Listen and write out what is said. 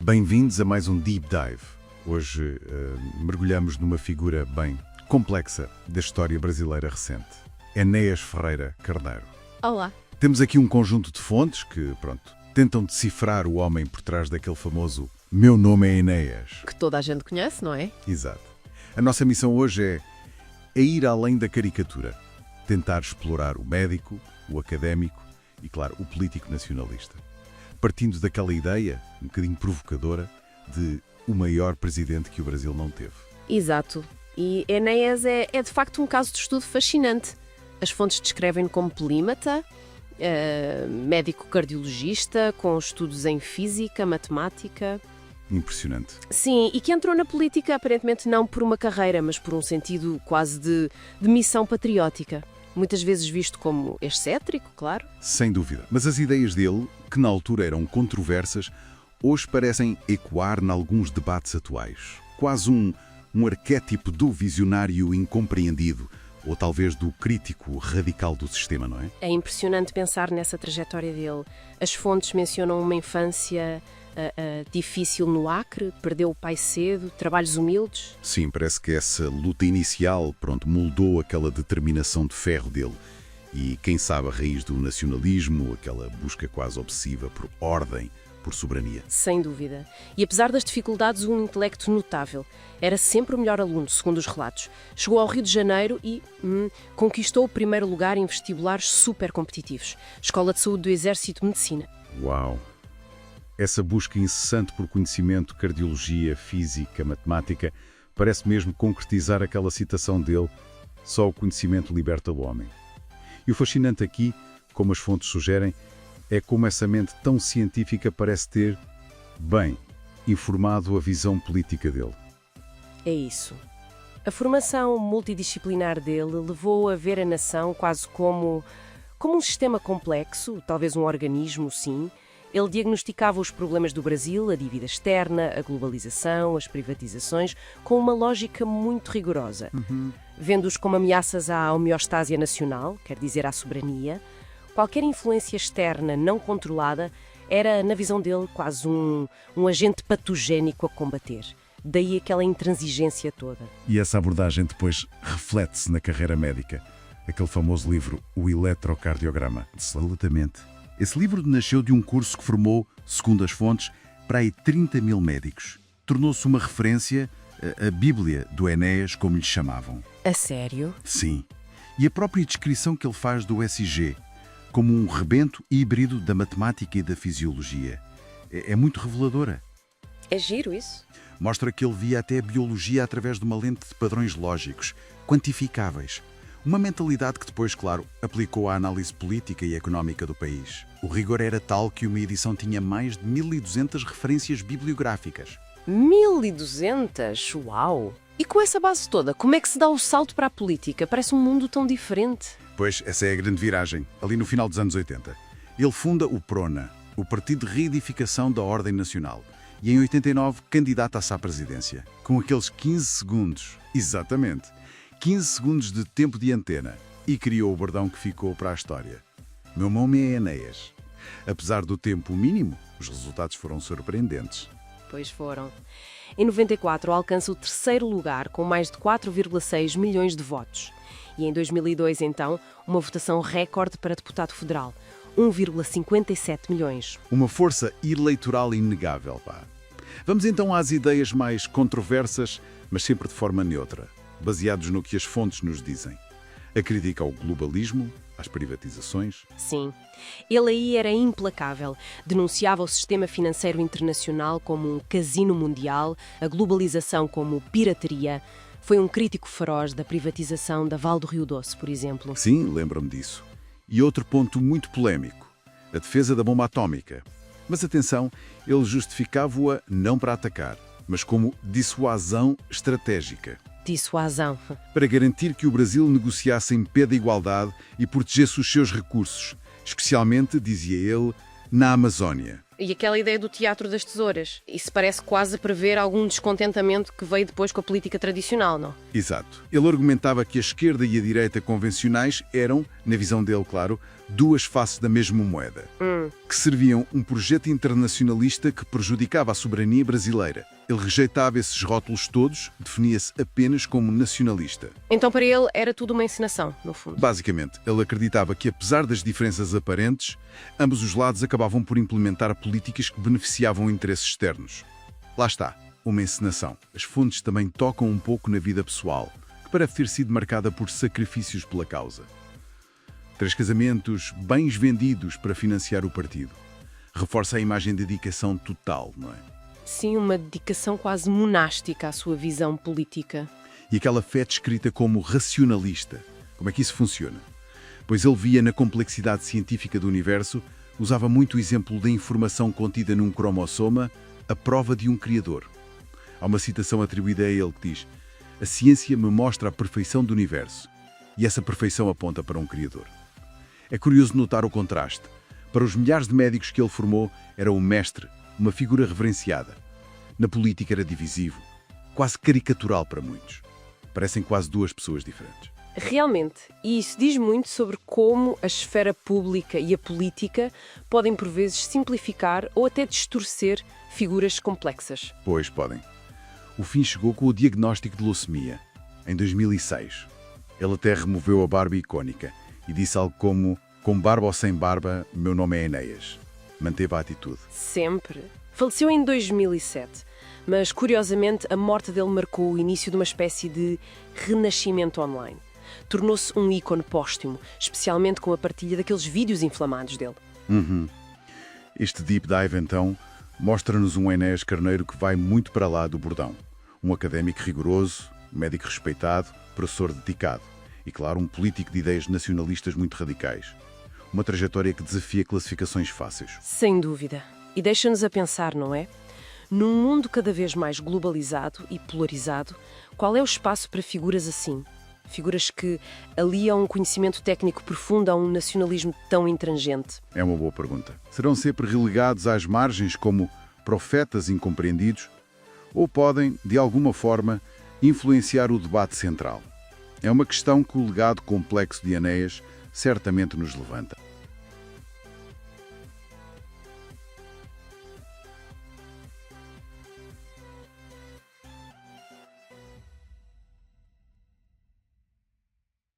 Bem-vindos a mais um Deep Dive. Hoje mergulhamos numa figura bem complexa da história brasileira recente. Enéas Ferreira Carneiro. Olá. Temos aqui um conjunto de fontes que, tentam decifrar o homem por trás daquele famoso "Meu nome é Enéas". Que toda a gente conhece, não é? Exato. A nossa missão hoje é ir além da caricatura. Tentar explorar o médico, o académico e, claro, o político nacionalista. Partindo daquela ideia, um bocadinho provocadora, de o maior presidente que o Brasil não teve. Exato. E Enéas é de facto um caso de estudo fascinante. As fontes descrevem-no como polímata, médico cardiologista, com estudos em física, matemática. Impressionante. Sim, e que entrou na política aparentemente não por uma carreira, mas por um sentido quase de missão patriótica. Muitas vezes visto como excêntrico, claro. Sem dúvida. Mas as ideias dele, que na altura eram controversas, hoje parecem ecoar em alguns debates atuais. Quase um arquétipo do visionário incompreendido, ou talvez do crítico radical do sistema, não é? É impressionante pensar nessa trajetória dele. As fontes mencionam uma infância difícil no Acre, perdeu o pai cedo, trabalhos humildes. Sim, parece que essa luta inicial, moldou aquela determinação de ferro dele. E quem sabe a raiz do nacionalismo, aquela busca quase obsessiva por ordem, por soberania. Sem dúvida. E apesar das dificuldades, um intelecto notável. Era sempre o melhor aluno, segundo os relatos. Chegou ao Rio de Janeiro e conquistou o primeiro lugar em vestibulares super competitivos. Escola de Saúde do Exército de Medicina. Uau! Essa busca incessante por conhecimento, cardiologia, física, matemática, parece mesmo concretizar aquela citação dele: só o conhecimento liberta o homem. E o fascinante aqui, como as fontes sugerem, é como essa mente tão científica parece ter, bem, informado a visão política dele. É isso. A formação multidisciplinar dele levou a ver a nação quase como um sistema complexo, talvez um organismo, sim. Ele diagnosticava os problemas do Brasil, a dívida externa, a globalização, as privatizações, com uma lógica muito rigorosa. Vendo-os como ameaças à homeostase nacional, quer dizer, à soberania. Qualquer influência externa não controlada era, na visão dele, quase um agente patogénico a combater. Daí aquela intransigência toda. E essa abordagem depois reflete-se na carreira médica. Aquele famoso livro, O Eletrocardiograma. Absolutamente. Esse livro nasceu de um curso que formou, segundo as fontes, para aí 30 mil médicos. Tornou-se uma referência, a Bíblia do Enéas, como lhe chamavam. A sério? Sim. E a própria descrição que ele faz do SIG, como um rebento híbrido da matemática e da fisiologia, é muito reveladora. É giro isso? Mostra que ele via até a biologia através de uma lente de padrões lógicos, quantificáveis. Uma mentalidade que depois, claro, aplicou à análise política e económica do país. O rigor era tal que uma edição tinha mais de 1200 referências bibliográficas. 1200? Uau! E com essa base toda, como é que se dá o salto para a política? Parece um mundo tão diferente. Pois, essa é a grande viragem, ali no final dos anos 80. Ele funda o PRONA, o Partido de Reedificação da Ordem Nacional, e em 89 candidata-se à presidência. Com aqueles 15 segundos, exatamente, 15 segundos de tempo de antena, e criou o bordão que ficou para a história. Meu nome é Enéas. Apesar do tempo mínimo, os resultados foram surpreendentes. Pois foram. Em 94 alcança o terceiro lugar com mais de 4,6 milhões de votos. E em 2002, então, uma votação recorde para deputado federal, 1,57 milhões. Uma força eleitoral inegável, pá. Vamos então às ideias mais controversas, mas sempre de forma neutra, baseados no que as fontes nos dizem. A crítica ao globalismo, às privatizações. Sim. Ele aí era implacável. Denunciava o sistema financeiro internacional como um casino mundial, a globalização como pirataria. Foi um crítico feroz da privatização da Vale do Rio Doce, por exemplo. Sim, lembro-me disso. E outro ponto muito polémico, a defesa da bomba atómica. Mas atenção, ele justificava-a não para atacar, mas como dissuasão estratégica. Dissuasão. Para garantir que o Brasil negociasse em pé de igualdade e protegesse os seus recursos, especialmente, dizia ele, na Amazónia. E aquela ideia do teatro das tesouras. Isso parece quase prever algum descontentamento que veio depois com a política tradicional, não? Exato. Ele argumentava que a esquerda e a direita convencionais eram, na visão dele, claro, duas faces da mesma moeda, que serviam um projeto internacionalista que prejudicava a soberania brasileira. Ele rejeitava esses rótulos todos, definia-se apenas como nacionalista. Então para ele era tudo uma encenação, no fundo. Basicamente, ele acreditava que, apesar das diferenças aparentes, ambos os lados acabavam por implementar políticas que beneficiavam interesses externos. Lá está, uma encenação. As fontes também tocam um pouco na vida pessoal, que parece ter sido marcada por sacrifícios pela causa. 3 casamentos, bens vendidos para financiar o partido. Reforça a imagem de dedicação total, não é? Sim, uma dedicação quase monástica à sua visão política. E aquela fé descrita como racionalista. Como é que isso funciona? Pois ele via na complexidade científica do universo, usava muito o exemplo da informação contida num cromossoma, a prova de um criador. Há uma citação atribuída a ele que diz: "A ciência me mostra a perfeição do universo, e essa perfeição aponta para um criador." É curioso notar o contraste. Para os milhares de médicos que ele formou, era um mestre, uma figura reverenciada. Na política era divisivo, quase caricatural para muitos. Parecem quase duas pessoas diferentes. Realmente, e isso diz muito sobre como a esfera pública e a política podem por vezes simplificar ou até distorcer figuras complexas. Pois podem. O fim chegou com o diagnóstico de leucemia, em 2006. Ele até removeu a barba icónica e disse algo como: "Com barba ou sem barba, meu nome é Enéas." Manteve a atitude. Sempre. Faleceu em 2007, mas curiosamente a morte dele marcou o início de uma espécie de renascimento online. Tornou-se um ícone póstumo, especialmente com a partilha daqueles vídeos inflamados dele. Este deep dive, então, mostra-nos um Enéas Carneiro que vai muito para lá do bordão. Um académico rigoroso, médico respeitado, professor dedicado e, claro, um político de ideias nacionalistas muito radicais. Uma trajetória que desafia classificações fáceis. Sem dúvida. E deixa-nos a pensar, não é? Num mundo cada vez mais globalizado e polarizado, qual é o espaço para figuras assim? Figuras que aliam um conhecimento técnico profundo a um nacionalismo tão intransigente? É uma boa pergunta. Serão sempre relegados às margens como profetas incompreendidos ou podem, de alguma forma, influenciar o debate central? É uma questão que o legado complexo de Enéas certamente nos levanta.